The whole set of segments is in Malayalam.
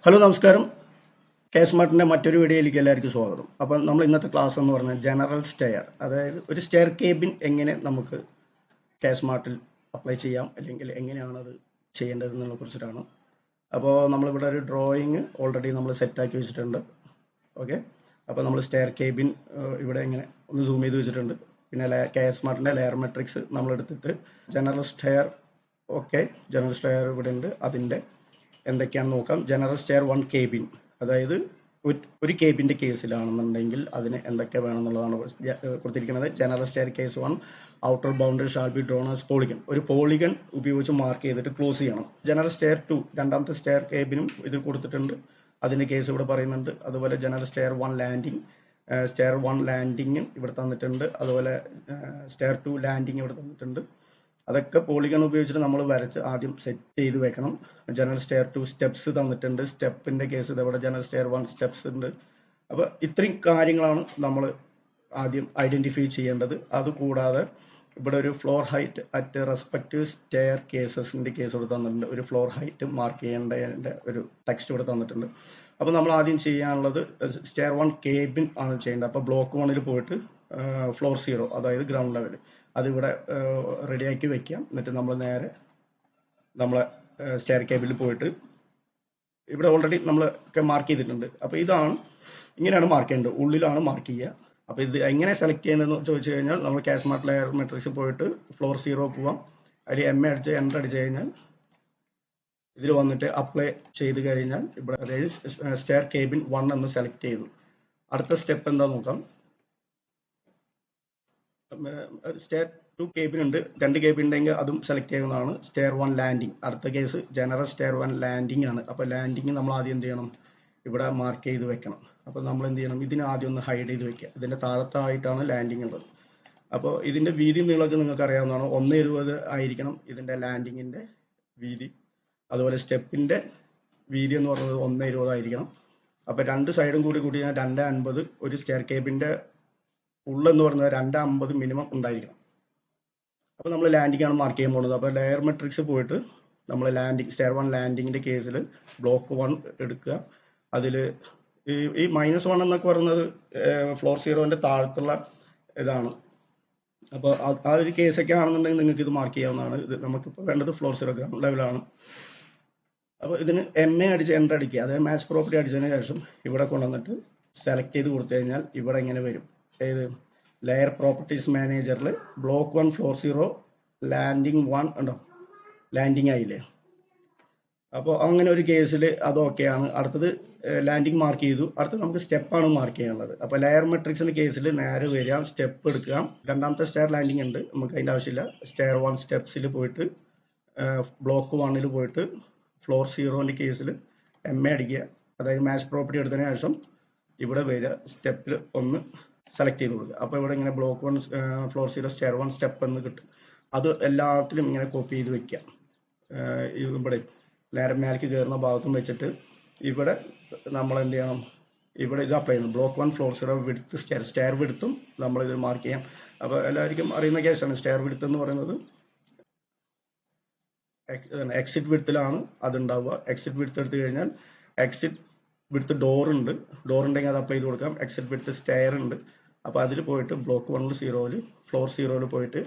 ഹലോ നമസ്കാരം. കെ സ്മാർട്ടിൻ്റെ മറ്റൊരു വീഡിയോയിലേക്ക് എല്ലാവർക്കും സ്വാഗതം. അപ്പം നമ്മൾ ഇന്നത്തെ ക്ലാസ് എന്ന് പറഞ്ഞാൽ ജനറൽ സ്റ്റെയർ, അതായത് ഒരു സ്റ്റെയർ കേബിൻ എങ്ങനെ നമുക്ക് കെ സ്മാർട്ടിൽ അപ്ലൈ ചെയ്യാം, അല്ലെങ്കിൽ എങ്ങനെയാണത് ചെയ്യേണ്ടതെന്നതിനെ കുറിച്ചിട്ടാണ്. അപ്പോൾ നമ്മളിവിടെ ഒരു ഡ്രോയിങ് ഓൾറെഡി നമ്മൾ സെറ്റാക്കി വെച്ചിട്ടുണ്ട്. ഓക്കെ, അപ്പോൾ നമ്മൾ സ്റ്റെയർ കേബിൻ ഇവിടെ ഇങ്ങനെ ഒന്ന് സൂം ചെയ്ത് വെച്ചിട്ടുണ്ട്. പിന്നെ കെ സ്മാർട്ടിൻ്റെ ലെയർ മെട്രിക്സ് നമ്മളെടുത്തിട്ട് general stair, okay, general stair ഇവിടെ ഉണ്ട്. അതിൻ്റെ എന്തൊക്കെയാണെന്ന് നോക്കാം. ജനറൽ സ്റ്റെയർ 1 കേബിൻ, അതായത് ഒരു കേബിൻ്റെ കേസിലാണെന്നുണ്ടെങ്കിൽ അതിന് എന്തൊക്കെ വേണമെന്നുള്ളതാണ് കൊടുത്തിരിക്കുന്നത്. General stair case 1 outer boundary shall be drone as polygon, ഒരു പോളിഗൺ ഉപയോഗിച്ച് മാർക്ക് ചെയ്തിട്ട് ക്ലോസ് ചെയ്യണം. ജനറൽ സ്റ്റെയർ 2 രണ്ടാമത്തെ സ്റ്റെയർ കേബിനും ഇത് കൊടുത്തിട്ടുണ്ട്, അതിൻ്റെ കേസ് ഇവിടെ പറയുന്നുണ്ട്. അതുപോലെ ജനറൽ സ്റ്റെയർ 1 ലാൻഡിങ്, സ്റ്റെയർ 1 ലാൻഡിങ്ങും ഇവിടെ തന്നിട്ടുണ്ട്. അതുപോലെ സ്റ്റെയർ 2 ലാൻഡിങ് ഇവിടെ തന്നിട്ടുണ്ട്. അതൊക്കെ പോളിഗൺ ഉപയോഗിച്ചിട്ട് നമ്മൾ വരച്ച് ആദ്യം സെറ്റ് ചെയ്ത് വെക്കണം. ജനറൽ സ്റ്റെയർ 2 സ്റ്റെപ്സ് തന്നിട്ടുണ്ട്. സ്റ്റെപ്പിൻ്റെ കേസ് ഇതവിടെ ജനറൽ സ്റ്റെയർ 1 സ്റ്റെപ്സ് ഉണ്ട്. അപ്പോൾ ഇത്രയും കാര്യങ്ങളാണ് നമ്മൾ ആദ്യം ഐഡൻറ്റിഫൈ ചെയ്യേണ്ടത്. അതുകൂടാതെ ഇവിടെ ഒരു floor height at respective stair കേസസിൻ്റെ കേസ് ഇവിടെ തന്നിട്ടുണ്ട്. ഒരു ഫ്ലോർ ഹൈറ്റ് മാർക്ക് ചെയ്യേണ്ടതിൻ്റെ ഒരു ടെക്സ്റ്റ് ഇവിടെ തന്നിട്ടുണ്ട്. അപ്പോൾ നമ്മൾ ആദ്യം ചെയ്യാനുള്ളത് സ്റ്റെയർ 1 കേബിൻ ആണ് ചെയ്യേണ്ടത്. അപ്പോൾ ബ്ലോക്ക് 1 പോയിട്ട് ഫ്ലോർ 0, അതായത് ഗ്രൗണ്ട് ലെവൽ, അതിവിടെ റെഡിയാക്കി വെക്കാം. എന്നിട്ട് നമ്മൾ നേരെ നമ്മളെ സ്റ്റെയർ കേബിളിൽ പോയിട്ട് ഇവിടെ ഓൾറെഡി നമ്മളൊക്കെ മാർക്ക് ചെയ്തിട്ടുണ്ട്. അപ്പോൾ ഇങ്ങനെയാണ് മാർക്ക് ചെയ്യേണ്ടത്, ഉള്ളിലാണ് മാർക്ക് ചെയ്യുക. അപ്പോൾ ഇത് എങ്ങനെ സെലക്ട് ചെയ്യുന്നതെന്ന് ചോദിച്ചു കഴിഞ്ഞാൽ നമ്മൾ കെ സ്മാർട്ട് ലെയർ മെട്രിക്സ് പോയിട്ട് ഫ്ലോർ 0 പോവാം. അതിൽ MA അടിച്ച് എൻ്റർ അടിച്ച് കഴിഞ്ഞാൽ ഇതിൽ വന്നിട്ട് അപ്ലൈ ചെയ്ത് കഴിഞ്ഞാൽ ഇവിടെ അതായത് സ്റ്റെയർ കേബിൻ 1 എന്ന് സെലക്ട് ചെയ്തു. അടുത്ത സ്റ്റെപ്പ് എന്താ നോക്കാം. സ്റ്റെയർ 2 കേബിൻ ഉണ്ട്, 2 കേബിൻ ഉണ്ടെങ്കിൽ അതും സെലക്ട് ചെയ്യുന്നതാണ്. സ്റ്റെയർ 1 ലാൻഡിങ്, അടുത്ത കേസ് ജനറൽ സ്റ്റെയർ 1 ലാൻഡിങ് ആണ്. അപ്പോൾ ലാൻഡിങ് നമ്മൾ ആദ്യം എന്ത് ചെയ്യണം, ഇവിടെ മാർക്ക് ചെയ്ത് വെക്കണം. അപ്പോൾ നമ്മൾ എന്ത് ചെയ്യണം, ഇതിന് ആദ്യം ഒന്ന് ഹൈഡ് ചെയ്ത് വെക്കുക. ഇതിൻ്റെ താഴത്തായിട്ടാണ് ലാൻഡിങ് ഉള്ളത്. അപ്പോൾ ഇതിൻ്റെ വീതി നീളമൊക്കെ നിങ്ങൾക്ക് അറിയാവുന്നതാണ്. 1.70 ആയിരിക്കണം ഇതിൻ്റെ ലാൻഡിങ്ങിൻ്റെ വീതി. അതുപോലെ സ്റ്റെപ്പിൻ്റെ വീതി എന്ന് പറയുന്നത് 1.20 ആയിരിക്കണം. അപ്പോൾ രണ്ട് സൈഡും കൂടി ഞാൻ 2.50, ഒരു സ്റ്റെയർ കേബിൻ്റെ ഉള്ളെന്ന് പറയുന്നത് 2.50 മിനിമം ഉണ്ടായിരിക്കണം. അപ്പോൾ നമ്മൾ ലാൻഡിംഗ് ആണ് മാർക്ക് ചെയ്യാൻ പോകുന്നത്. അപ്പോൾ ലെയർ മെട്രിക്സ് പോയിട്ട് നമ്മൾ സ്റ്റെയർ 1 ലാൻഡിങ്ങിൻ്റെ കേസിൽ ബ്ലോക്ക് 1 എടുക്കുക. അതിൽ ഈ -1 എന്നൊക്കെ പറയുന്നത് ഫ്ലോർ 0ൻ്റെ താഴത്തുള്ള ഇതാണ്. അപ്പോൾ ആ ഒരു കേസൊക്കെ ആണെന്നുണ്ടെങ്കിൽ നിങ്ങൾക്ക് ഇത് മാർക്ക് ചെയ്യാവുന്നതാണ്. ഇത് നമുക്കിപ്പോൾ വേണ്ടത് ഫ്ലോർ 0 ഗ്രൗണ്ട് ലെവലാണ്. അപ്പോൾ ഇതിന് MA അടിച്ച് എൻ്റർ അടിക്കുക. അതായത് മാച്ച് പ്രോപ്പർട്ടി അടിച്ചതിന് ശേഷം ഇവിടെ കൊണ്ടുവന്നിട്ട് സെലക്ട് ചെയ്ത് കൊടുത്തു കഴിഞ്ഞാൽ ഇവിടെ ഇങ്ങനെ വരും. ഏത് ലെയർ പ്രോപ്പർട്ടീസ് മാനേജറിൽ ബ്ലോക്ക് 1 ഫ്ലോർ 0 ലാൻഡിങ് 1 ഉണ്ടോ, ലാൻഡിങ് ആയില്ലേ. അപ്പോൾ അങ്ങനെ ഒരു കേസിൽ അത് ഓക്കെയാണ്. അടുത്തത് ലാൻഡിങ് മാർക്ക് ചെയ്തു. അടുത്തത് നമുക്ക് സ്റ്റെപ്പാണ് മാർക്ക് ചെയ്യാനുള്ളത്. അപ്പോൾ ലെയർ മെട്രിക്സിൻ്റെ കേസിൽ നേരെ വരിക, സ്റ്റെപ്പ് എടുക്കുക. രണ്ടാമത്തെ സ്റ്റെയർ ലാൻഡിങ് ഉണ്ട്, നമുക്ക് അതിൻ്റെ ആവശ്യമില്ല. സ്റ്റെയർ 1 സ്റ്റെപ്സിൽ പോയിട്ട് ബ്ലോക്ക് 1 പോയിട്ട് ഫ്ലോർ 0ൻ്റെ കേസിൽ MA അടിക്കുക. അതായത് മാച്ച് പ്രോപ്പർട്ടി എടുത്തതിന് ശേഷം ഇവിടെ വരിക, സ്റ്റെപ്പിൽ ഒന്ന് സെലക്ട് ചെയ്ത് കൊടുക്കുക. അപ്പോൾ ഇവിടെ ഇങ്ങനെ ബ്ലോക്ക് 1 ഫ്ലോർ 0 സ്റ്റെയർ 1 സ്റ്റെപ്പ് എന്ന് കിട്ടും. അത് എല്ലാത്തിലും ഇങ്ങനെ കോപ്പി ചെയ്ത് വെക്കുക. ഇവിടെ നേരെ മേലേക്ക് കയറുന്ന ഭാഗത്തും വെച്ചിട്ട് ഇവിടെ നമ്മൾ എന്ത് ചെയ്യണം, ഇവിടെ ഇത് അപ്ലൈ ചെയ്യണം. ബ്ലോക്ക് 1 ഫ്ലോർ 0 വിഡ്ത്ത് സ്റ്റെയർ വിഡ്ത്തും നമ്മൾ ഇത് മാർക്ക് ചെയ്യാം. അപ്പോൾ എല്ലാവർക്കും അറിയുന്ന കേസാണ്. സ്റ്റെയർ വിഡ്ത്ത് എന്ന് പറയുന്നത് എക്സിറ്റ് വിഡ്ത്തിലാണ് അതുണ്ടാവുക. എക്സിറ്റ് വിഡ്ത്ത് എടുത്തു കഴിഞ്ഞാൽ എക്സിറ്റ് വിഡ്ത്ത് ഡോർ ഉണ്ടെങ്കിൽ അത് അപ്ലൈ ചെയ്ത് കൊടുക്കാം. എക്സിറ്റ് വിഡ്ത്ത് സ്റ്റെയർ ഉണ്ട്, അപ്പോൾ അതിൽ പോയിട്ട് ബ്ലോക്ക് 1 0 ഫ്ലോർ 0 പോയിട്ട്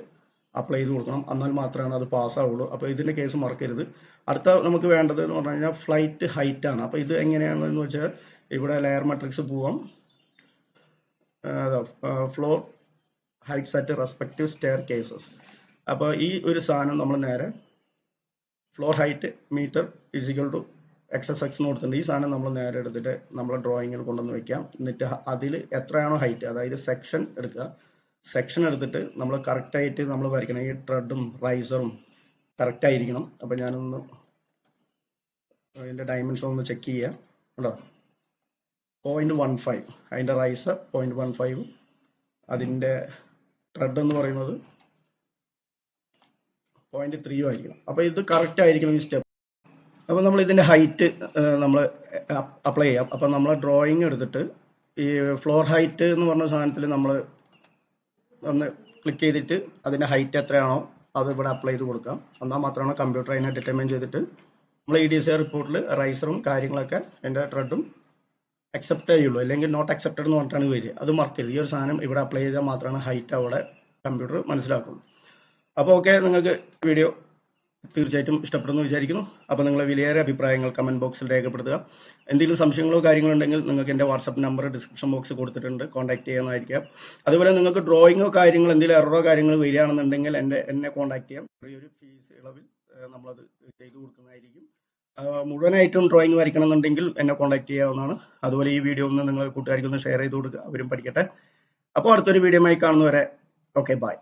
അപ്ലൈ ചെയ്ത് കൊടുക്കണം. എന്നാൽ മാത്രമാണ് അത് പാസ്സാവുള്ളൂ. അപ്പോൾ ഇതിൻ്റെ കേസ് മറക്കരുത്. അടുത്ത നമുക്ക് വേണ്ടത് എന്ന് പറഞ്ഞു കഴിഞ്ഞാൽ ഫ്ലൈറ്റ് ഹൈറ്റ് ആണ്. അപ്പോൾ ഇത് എങ്ങനെയാണെന്ന് വെച്ചാൽ ഇവിടെ ലെയർ മെട്രിക്സ് പോവാം, floor heights at respective stair cases. അപ്പോൾ ഈ ഒരു സാധനം നമ്മൾ നേരെ ഫ്ലോർ ഹൈറ്റ് മീറ്റർ ഇസിക്കൽ ടു XSX കൊടുത്തിട്ടുണ്ട്. ഈ സാധനം നമ്മൾ നേരെ എടുത്തിട്ട് നമ്മളെ ഡ്രോയിങ്ങിൽ കൊണ്ടുവന്ന് വെക്കാം. എന്നിട്ട് അതിൽ എത്രയാണോ ഹൈറ്റ്, അതായത് സെക്ഷൻ എടുക്കുക. സെക്ഷൻ എടുത്തിട്ട് നമ്മൾ കറക്റ്റായിട്ട് നമ്മൾ വരയ്ക്കണം. ഈ ട്രെഡും റൈസറും കറക്റ്റ് ആയിരിക്കണം. അപ്പോൾ ഞാനൊന്ന് അതിൻ്റെ ഡയമെൻഷൻ ഒന്ന് ചെക്ക് ചെയ്യാം. ഉണ്ടോ, 0.15 അതിൻ്റെ റൈസർ 0.15, അതിൻ്റെ ട്രെഡ് എന്ന് പറയുന്നത് 0.3 ആയിരിക്കണം. അപ്പോൾ ഇത് കറക്റ്റ് ആയിരിക്കണം ഈ സ്റ്റെപ്പ്. അപ്പോൾ നമ്മൾ ഇതിൻ്റെ ഹൈറ്റ് നമ്മൾ അപ്ലൈ ചെയ്യാം. അപ്പോൾ നമ്മൾ ഡ്രോയിങ് എടുത്തിട്ട് ഈ ഫ്ലോർ ഹൈറ്റ് എന്ന് പറഞ്ഞ സാധനത്തിൽ നമ്മൾ ഒന്ന് ക്ലിക്ക് ചെയ്തിട്ട് അതിൻ്റെ ഹൈറ്റ് എത്രയാണോ അത് ഇവിടെ അപ്ലൈ ചെയ്ത് കൊടുക്കാം. എന്നാൽ മാത്രമാണ് കമ്പ്യൂട്ടർ അതിനെ ഡിറ്റർമൈൻ ചെയ്തിട്ട് നമ്മൾ EDCA റിപ്പോർട്ടിൽ റൈസറും കാര്യങ്ങളൊക്കെ എൻ്റെ ട്രെഡും അക്സെപ്റ്റ് ചെയ്യുള്ളൂ, അല്ലെങ്കിൽ നോട്ട് അക്സെപ്റ്റഡ് എന്ന് പറഞ്ഞിട്ടാണ് വരിക. അത് മാർക്ക് ചെയ്ത് ഈ ഒരു സാധനം ഇവിടെ അപ്ലൈ ചെയ്താൽ മാത്രമാണ് ഹൈറ്റ് അവിടെ കമ്പ്യൂട്ടർ മനസ്സിലാക്കുള്ളൂ. അപ്പോൾ ഓക്കെ, നിങ്ങൾക്ക് വീഡിയോ തീർച്ചയായിട്ടും ഇഷ്ടപ്പെടുന്നു വിചാരിക്കുന്നു. അപ്പോൾ നിങ്ങളെ വിലയേറിയ അഭിപ്രായങ്ങൾ കമൻറ്റ് ബോക്സിൽ രേഖപ്പെടുത്തുക. എന്തെങ്കിലും സംശയങ്ങളോ കാര്യങ്ങളോ ഉണ്ടെങ്കിൽ നിങ്ങൾക്ക് എൻ്റെ വാട്സപ്പ് നമ്പർ ഡിസ്ക്രിപ്ഷൻ ബോക്സിൽ കൊടുത്തിട്ടുണ്ട്, കോൺടാക്ട് ചെയ്യാവുന്നതായിരിക്കാം. അതുപോലെ നിങ്ങൾക്ക് ഡ്രോയിങ്ങോ കാര്യങ്ങളോ എന്തെങ്കിലും എററോ കാര്യങ്ങൾ വരികയാണെന്നുണ്ടെങ്കിൽ എന്നെ കോൺടാക്ട് ചെയ്യാം. ചെറിയൊരു ഫീസ് ഇളവിൽ നമ്മളത് ചെയ്തു കൊടുക്കുന്നതായിരിക്കും. മുഴുവനായിട്ടും ഡ്രോയിങ് വരയ്ക്കണം എന്നുണ്ടെങ്കിൽ എന്നെ കോൺടാക്ട് ചെയ്യാവുന്നതാണ്. അതുപോലെ ഈ വീഡിയോ ഒന്ന് നിങ്ങൾ കൂട്ടുകാർക്കൊന്ന് ഷെയർ ചെയ്ത് കൊടുക്കുക, അവരും പഠിക്കട്ടെ. അപ്പോൾ അടുത്തൊരു വീഡിയോയുമായി കാണുന്നവരെ ഓക്കെ, ബൈ.